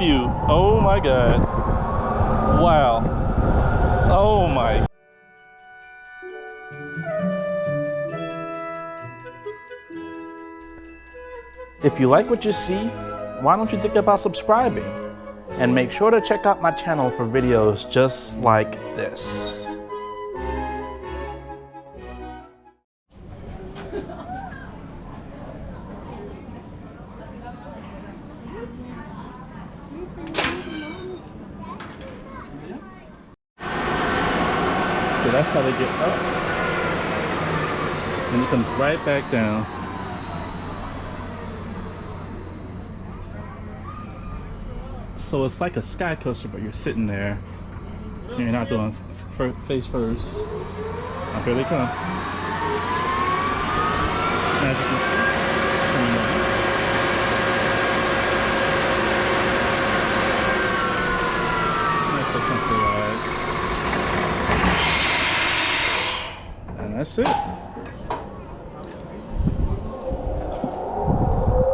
view. Oh my God. Wow. Oh my. If you like what you see, why don't you think about subscribing? And make sure to check out my channel for videos just like this. So that's how they get up. And it comes right back down. So it's like a sky coaster, but you're sitting there. And you're not doing face first. Oh, here they come. As you can see, coming down. Nice little comfy ride. And that's it.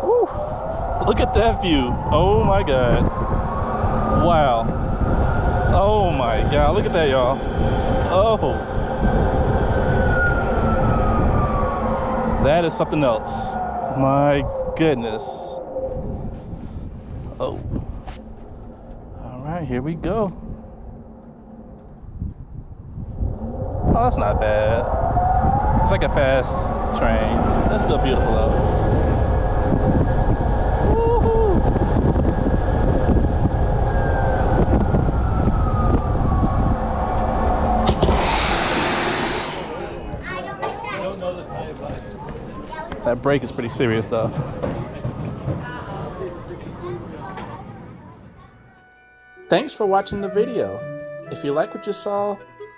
Woo! Look at that view. Oh my God. Wow. Oh my God. Look at that, y'all. Oh. That is something else. My goodness. Oh. All right, here we go. Oh, that's not bad. It's like a fast train. That's still beautiful though. Woohoo! That brake is pretty serious though. Thanks for watching the video. If you like what you saw,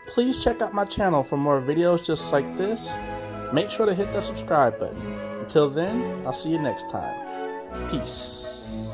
please check out my channel for more videos just like this. Make sure to hit that subscribe button. Until then, I'll see you next time. Peace.